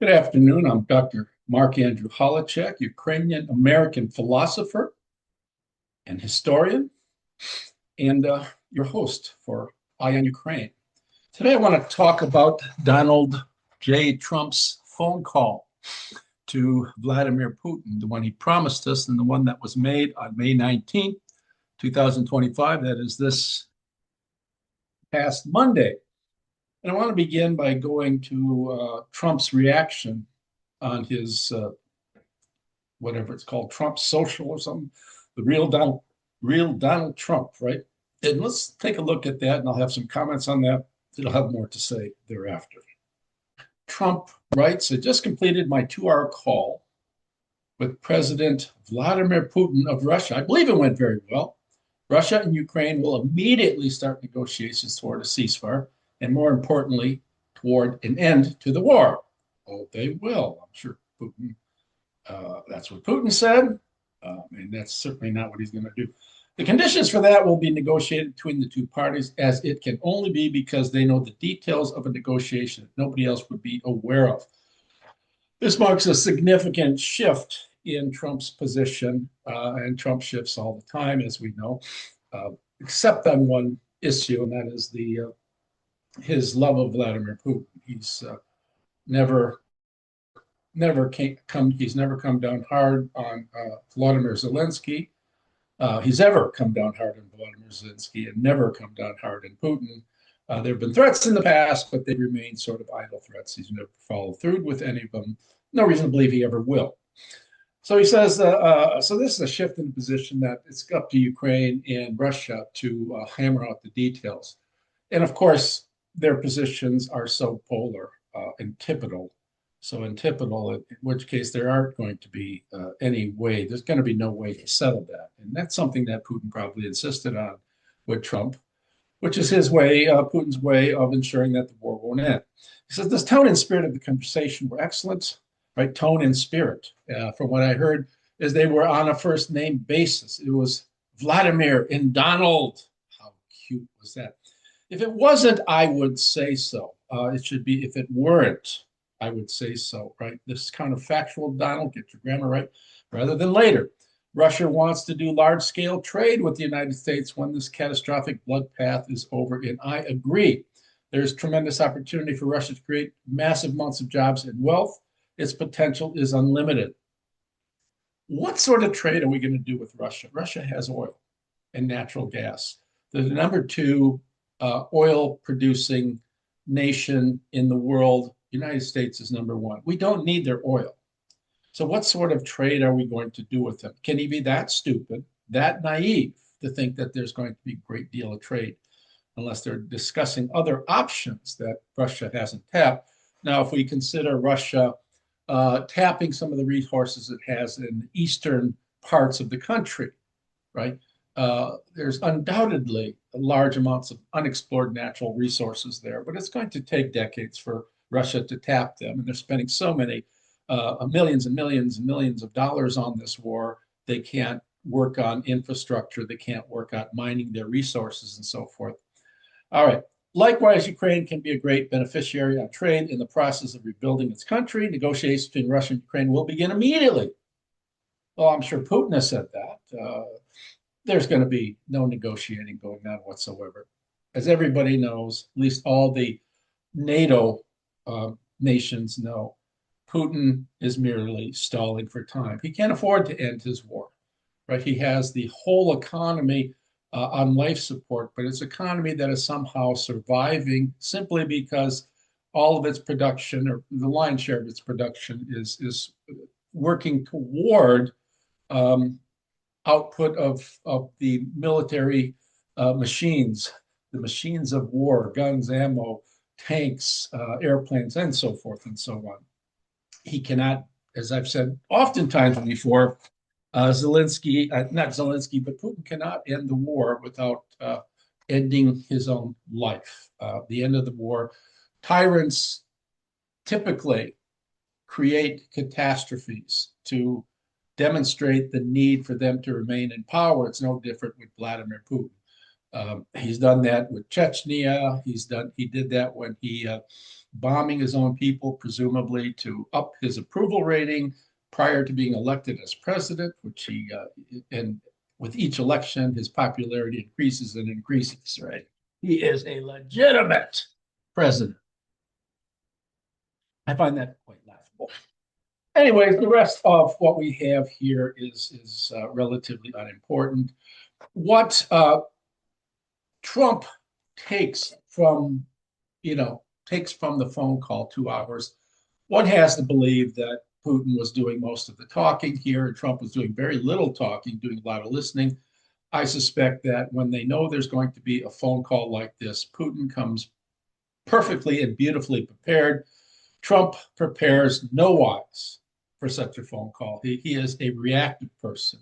Good afternoon. I'm Dr. Mark Andrew Holacek, Ukrainian-American philosopher and historian, and your host for Eye on Ukraine. Today, I want to talk about Donald J. Trump's phone call to Vladimir Putin, the one he promised us and the one that was made on May 19th, 2025. That is this past Monday. And I want to begin by going to Trump's reaction on his whatever it's called, Trump social or something, the real Donald Trump, right? And let's take a look at that, and I'll have some comments on that. I'll have more to say thereafter. Trump writes, I just completed my 2-hour call with President Vladimir Putin of Russia. I believe it went very well. Russia and Ukraine will immediately start negotiations toward a ceasefire, and more importantly, toward an end to the war. Oh, they will. I'm sure Putin, that's what Putin said, and that's certainly not what he's going to do. The conditions for that will be negotiated between the two parties, as it can only be because they know the details of a negotiation that nobody else would be aware of. This marks a significant shift in Trump's position, and Trump shifts all the time, as we know, except on one issue, and that is his love of Vladimir Putin. He's never come down hard on Vladimir Zelensky. He's ever come down hard on Vladimir Zelensky and never come down hard on Putin. There have been threats in the past, but they remain sort of idle threats. He's never followed through with any of them. No reason to believe he ever will. So he says, so this is a shift in the position that it's up to Ukraine and Russia to hammer out the details. And of course, their positions are so polar, antipodal. So antipodal, in which case there aren't going to be any way, there's going to be no way to settle that. And that's something that Putin probably insisted on with Trump, which is his way, Putin's way of ensuring that the war won't end. He says, this tone and spirit of the conversation were excellent, right? Tone and spirit. From what I heard, is they were on a first name basis. It was Vladimir and Donald. How cute was that? If it wasn't, I would say so. It should be, if it weren't, I would say so, right? This is kind of factual, Donald, get your grammar right, rather than later. Russia wants to do large-scale trade with the United States when this catastrophic blood path is over, and I agree. There's tremendous opportunity for Russia to create massive amounts of jobs and wealth. Its potential is unlimited. What sort of trade are we going to do with Russia? Russia has oil and natural gas. They're the number 2 oil-producing nation in the world. United States is number 1. We don't need their oil. So what sort of trade are we going to do with them? Can he be that stupid, that naive to think that there's going to be a great deal of trade unless they're discussing other options that Russia hasn't tapped? Now, if we consider Russia tapping some of the resources it has in the eastern parts of the country, right? There's undoubtedly large amounts of unexplored natural resources there, but it's going to take decades for Russia to tap them. And they're spending so many millions and millions and millions of dollars on this war. They can't work on infrastructure. They can't work on mining their resources and so forth. All right. Likewise, Ukraine can be a great beneficiary on trade in the process of rebuilding its country. Negotiations between Russia and Ukraine will begin immediately. Well, I'm sure Putin has said that. There's going to be no negotiating going on whatsoever. As everybody knows, at least all the NATO nations know, Putin is merely stalling for time. He can't afford to end his war, right? He has the whole economy on life support, but it's an economy that is somehow surviving simply because all of its production, or the lion's share of its production, is working toward output of the military machines, the machines of war, guns, ammo, tanks, airplanes, and so forth and so on. He cannot, as I've said oftentimes before, not Zelensky, but Putin cannot end the war without ending his own life. The end of the war, tyrants typically create catastrophes to demonstrate the need for them to remain in power. It's no different with Vladimir Putin. He's done that with Chechnya. He did that when he bombing his own people, presumably to up his approval rating prior to being elected as president, which and with each election, his popularity increases and increases, right? He is a legitimate president. I find that quite laughable. Anyways, the rest of what we have here is relatively unimportant. What Trump takes from, takes from the phone call 2 hours, one has to believe that Putin was doing most of the talking here, and Trump was doing very little talking, doing a lot of listening. I suspect that when they know there's going to be a phone call like this, Putin comes perfectly and beautifully prepared. Trump prepares no wise for such a phone call. He is a reactive person.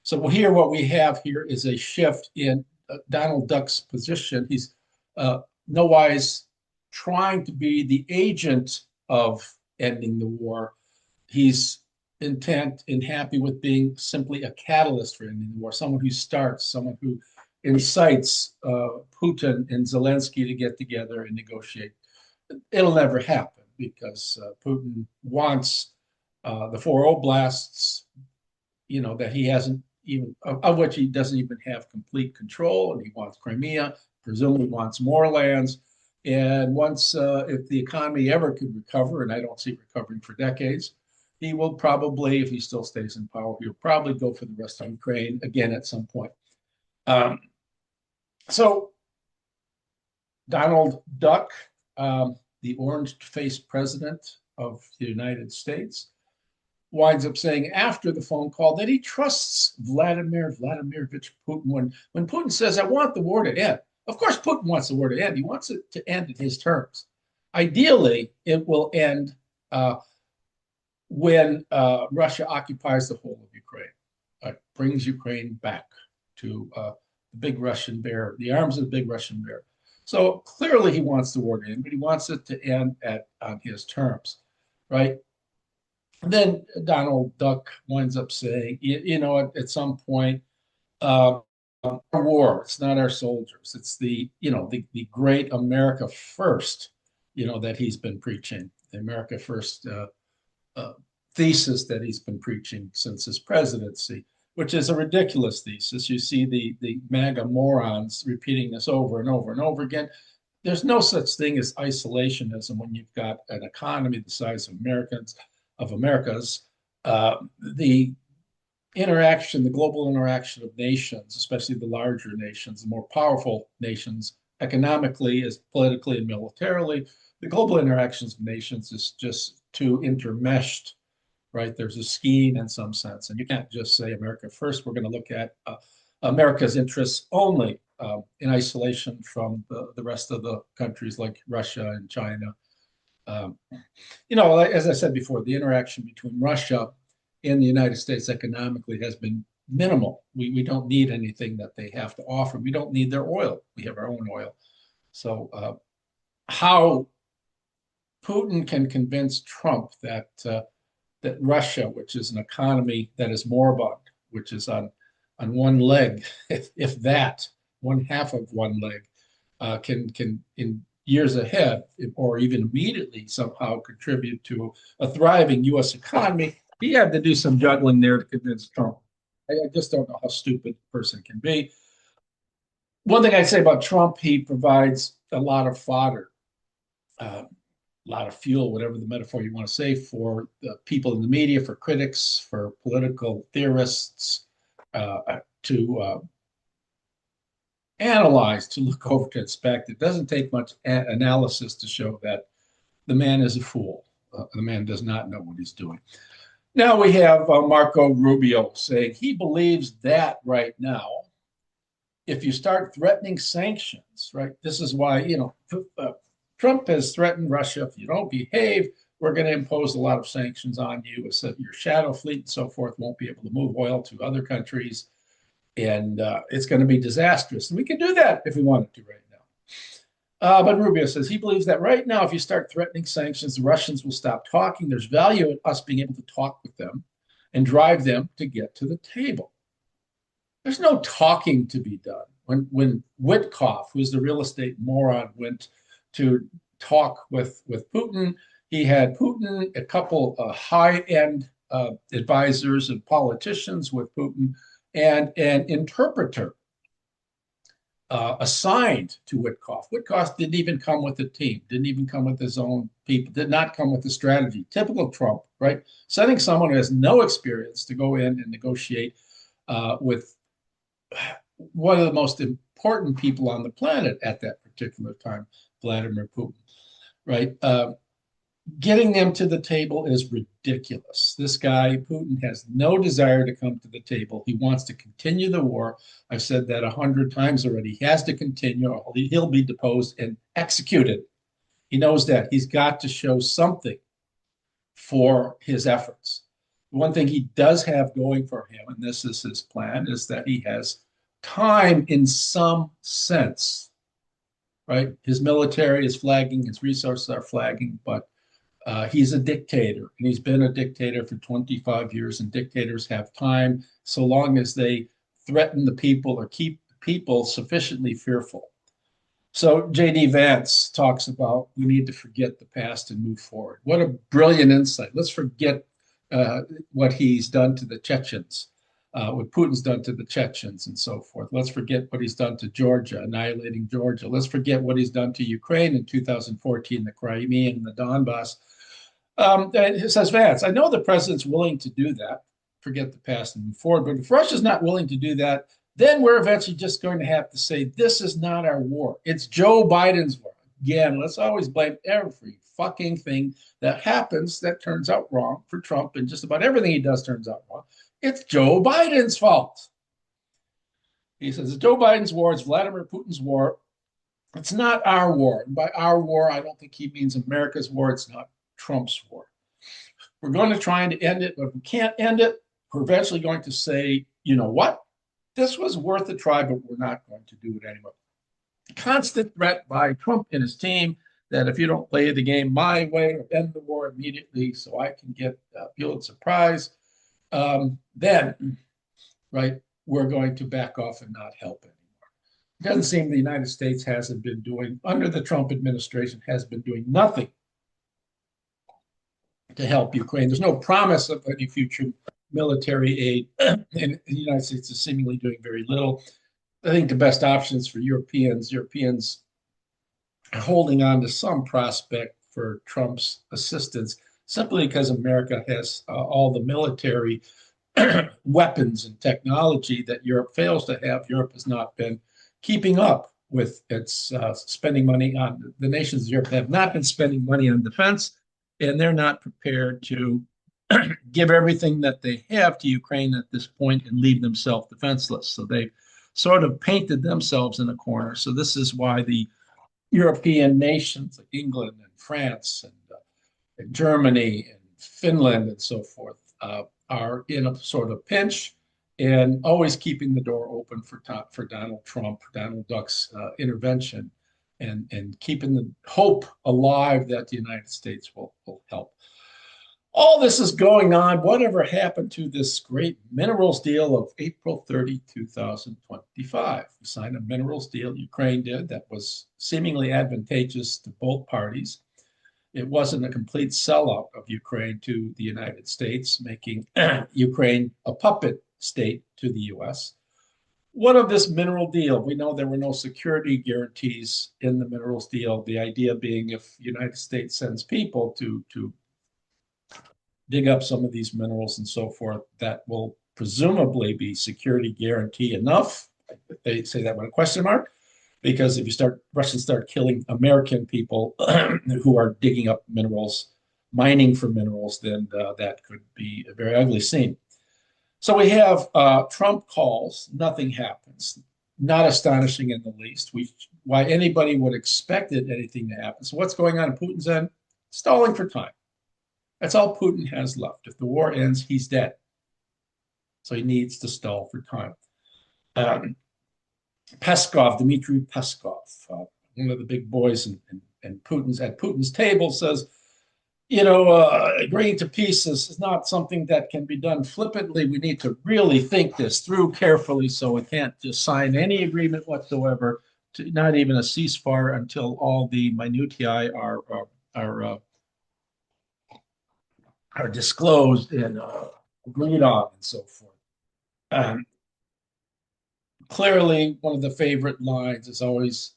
So here, what we have here is a shift in Donald Duck's position. He's no wise trying to be the agent of ending the war. He's intent and happy with being simply a catalyst for ending the war, someone who starts, someone who incites Putin and Zelensky to get together and negotiate. It'll never happen because Putin wants the four oblasts, that he hasn't even, of which he doesn't even have complete control, and he wants Crimea, presumably wants more lands. And once, if the economy ever could recover, and I don't see it recovering for decades, he will probably, if he still stays in power, he'll probably go for the rest of Ukraine again at some point. So Donald Duck, the orange-faced president of the United States, winds up saying after the phone call that he trusts Vladimir Vladimirovich Putin. When Putin says, I want the war to end, of course Putin wants the war to end. He wants it to end in his terms. Ideally, it will end when Russia occupies the whole of Ukraine, brings Ukraine back to the big Russian bear, the arms of the big Russian bear. So clearly he wants the war to end, but he wants it to end on his terms, right? And then Donald Duck winds up saying, at some point, our war, it's not our soldiers. It's the great America first, that he's been preaching, the America first thesis that he's been preaching since his presidency, which is a ridiculous thesis. You see the MAGA morons repeating this over and over and over again. There's no such thing as isolationism when you've got an economy the size of America's. The interaction, the global interaction of nations, especially the larger nations, the more powerful nations, economically, as politically and militarily, the global interactions of nations is just too intermeshed, right? There's a skein in some sense, and you can't just say America first. We're going to look at America's interests only in isolation from the rest of the countries like Russia and China. As I said before, the interaction between Russia and the United States economically has been minimal. We don't need anything that they have to offer. We don't need their oil. We have our own oil. So how Putin can convince Trump that Russia, which is an economy that is moribund, which is on one leg, if that, one half of one leg, can in years ahead, or even immediately, somehow contribute to a thriving U.S. economy, he had to do some juggling there to convince Trump. I just don't know how stupid a person can be. One thing I'd say about Trump, he provides a lot of fodder, a lot of fuel, whatever the metaphor you want to say, for the people in the media, for critics, for political theorists, to analyze, to look over, to inspect. It doesn't take much analysis to show that the man is a fool. The man does not know what he's doing. Now we have Marco Rubio saying he believes that right now, if you start threatening sanctions, right, this is why, Trump has threatened Russia, if you don't behave, we're going to impose a lot of sanctions on you. So your shadow fleet and so forth won't be able to move oil to other countries. And it's going to be disastrous. And we can do that if we wanted to right now. But Rubio says he believes that right now, if you start threatening sanctions, the Russians will stop talking. There's value in us being able to talk with them and drive them to get to the table. There's no talking to be done. When Witkoff, who's the real estate moron, went to talk with Putin. He had Putin, a couple high-end advisors and politicians with Putin, and an interpreter assigned to Witkoff. Witkoff didn't even come with a team, didn't even come with his own people, did not come with a strategy. Typical Trump, right? Sending someone who has no experience to go in and negotiate with one of the most important people on the planet at that particular time, Vladimir Putin, right? Getting them to the table is ridiculous. This guy, Putin, has no desire to come to the table. He wants to continue the war. I've said that 100 times already. He has to continue, or he'll be deposed and executed. He knows that. He's got to show something for his efforts. One thing he does have going for him, and this is his plan, is that he has time in some sense, right? His military is flagging, his resources are flagging, but he's a dictator, and he's been a dictator for 25 years, and dictators have time so long as they threaten the people or keep people sufficiently fearful. So J.D. Vance talks about we need to forget the past and move forward. What a brilliant insight. Let's forget what he's done to the Chechens, what Putin's done to the Chechens and so forth. Let's forget what he's done to Georgia, annihilating Georgia. Let's forget what he's done to Ukraine in 2014, the Crimea and the Donbass. It says Vance, I know the president's willing to do that, forget the past and move forward, but if Russia's not willing to do that, then we're eventually just going to have to say, this is not our war. It's Joe Biden's war. Again, let's always blame every fucking thing that happens that turns out wrong for Trump, and just about everything he does turns out wrong. It's Joe Biden's fault. He says, it's Joe Biden's war. It's Vladimir Putin's war. It's not our war. And by our war, I don't think he means America's war. It's not Trump's war. We're going to try and end it, but if we can't end it, we're eventually going to say, you know what? This was worth a try, but we're not going to do it anyway. Constant threat by Trump and his team that if you don't play the game my way or end the war immediately so I can get Pulitzer Prize, then, right, we're going to back off and not help anymore. It doesn't seem the United States hasn't been doing, under the Trump administration, has been doing nothing to help Ukraine. There's no promise of any future military aid, and the United States is seemingly doing very little. I think the best options for Europeans are holding on to some prospect for Trump's assistance, simply because America has all the military weapons and technology that Europe fails to have. Europe has not been keeping up with its spending money on, the nations of Europe have not been spending money on defense, and they're not prepared to give everything that they have to Ukraine at this point and leave themselves defenseless. So they've sort of painted themselves in a corner. So this is why the European nations like England and France and Germany and Finland and so forth are in a sort of pinch and always keeping the door open for Donald Trump, for Donald Duck's intervention, and keeping the hope alive that the United States will help. All this is going on. Whatever happened to this great minerals deal of April 30, 2025? We signed a minerals deal, Ukraine did, that was seemingly advantageous to both parties. It wasn't a complete sellout of Ukraine to the United States, making Ukraine a puppet state to the US. What of this mineral deal? We know there were no security guarantees in the minerals deal. The idea being if the United States sends people to dig up some of these minerals and so forth, that will presumably be security guarantee enough. They say that with a question mark, because if Russians start killing American people who are digging up minerals, mining for minerals, then that could be a very ugly scene. So we have Trump calls, nothing happens. Not astonishing in the least. Why anybody would expect anything to happen. So what's going on in Putin's end? Stalling for time. That's all Putin has left. If the war ends, he's dead. So he needs to stall for time. Peskov, Dmitry Peskov, one of the big boys at Putin's table, says, agreeing to peace is not something that can be done flippantly. We need to really think this through carefully, so we can't just sign any agreement whatsoever. to not even a ceasefire until all the minutiae are are disclosed and agreed on and so forth. Um, Clearly, one of the favorite lines is always,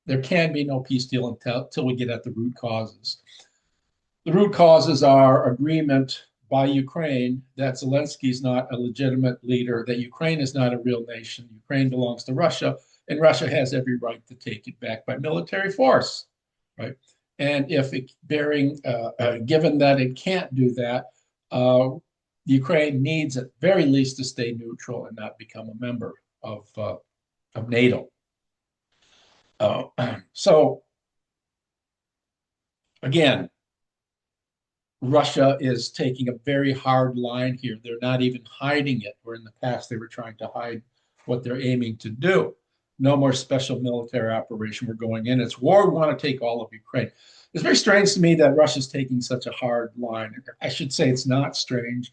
there can be no peace deal until we get at the root causes. The root causes are agreement by Ukraine that Zelensky is not a legitimate leader, that Ukraine is not a real nation. Ukraine belongs to Russia, and Russia has every right to take it back by military force, right? And if it, given that it can't do that, uh, Ukraine needs at very least to stay neutral and not become a member of NATO. So again, Russia is taking a very hard line here. They're not even hiding it, where in the past they were trying to hide what they're aiming to do. No more special military operation. We're going in. It's war. We want to take all of Ukraine. It's very strange to me that Russia's taking such a hard line. I should say it's not strange.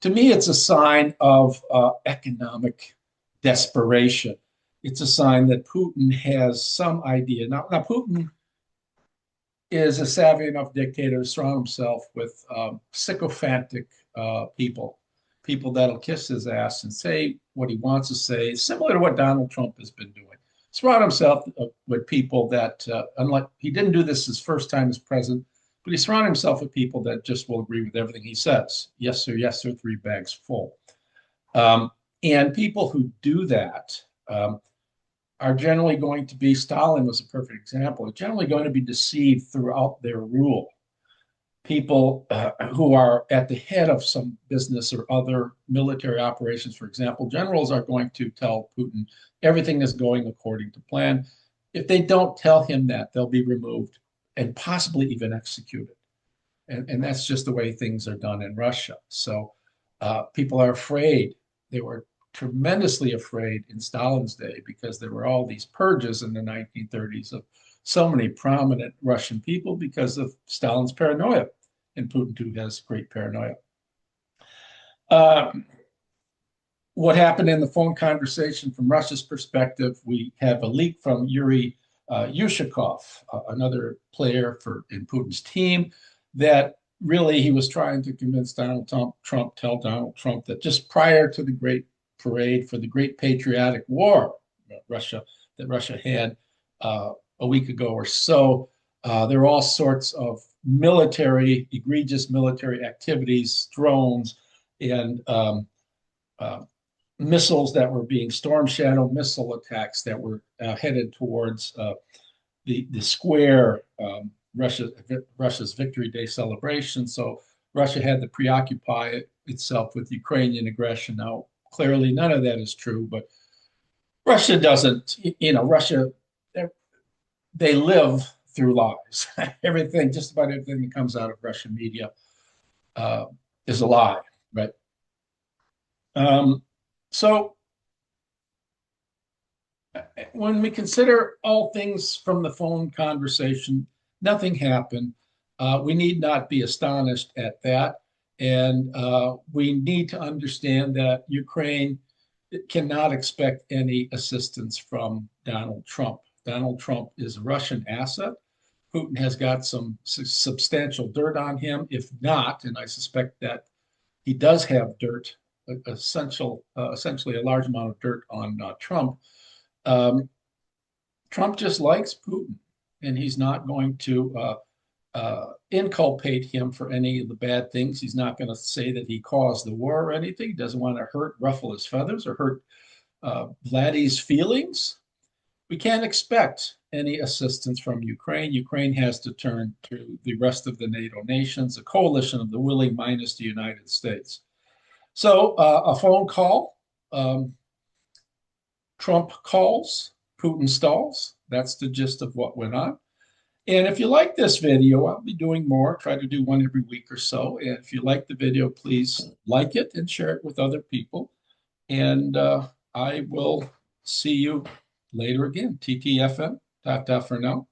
To me, it's a sign of economic desperation. It's a sign that Putin has some idea. Now Putin is a savvy enough dictator to surround himself with sycophantic people that'll kiss his ass and say what he wants to say, similar to what Donald Trump has been doing. Surround himself with people that, unlike he didn't do this his first time as president, but he surrounded himself with people that just will agree with everything he says. Yes, sir, three bags full. And people who do that are generally going to be, Stalin was a perfect example, are generally going to be deceived throughout their rule. People who are at the head of some business or other military operations, for example, generals are going to tell Putin everything is going according to plan. If they don't tell him that, they'll be removed and possibly even executed. And that's just the way things are done in Russia. So people are afraid. They were tremendously afraid in Stalin's day because there were all these purges in the 1930s of so many prominent Russian people because of Stalin's paranoia. And Putin, too, has great paranoia. What happened in the phone conversation from Russia's perspective, we have a leak from Yuri Yushakov, another player in Putin's team, that really he was trying to convince Donald Trump, tell Donald Trump that just prior to the Great Parade for the Great Patriotic War that Russia had a week ago or so, there were all sorts of egregious military activities, drones, and missiles that were being Storm Shadow missile attacks that were headed towards the square, Russia's Victory Day celebration. So Russia had to preoccupy itself with Ukrainian aggression. Now, clearly, none of that is true, but Russia doesn't, Russia, they live through lies. Just about everything that comes out of Russian media is a lie, right? So when we consider all things from the phone conversation, nothing happened. We need not be astonished at that. And we need to understand that Ukraine cannot expect any assistance from Donald Trump. Donald Trump is a Russian asset. Putin has got some substantial dirt on him. If not, and I suspect that he does have dirt, essentially a large amount of dirt on Trump. Trump just likes Putin, and he's not going to inculpate him for any of the bad things. He's not going to say that he caused the war or anything. He doesn't want to ruffle his feathers or hurt Vladdy's feelings. We can't expect any assistance from Ukraine. Ukraine has to turn to the rest of the NATO nations, a coalition of the willing minus the United States. So a phone call, Trump calls, Putin stalls. That's the gist of what went on. And if you like this video, I'll be doing more, try to do one every week or so. And if you like the video, please like it and share it with other people. And I will see you later again. TTFN. Ta-ta for now.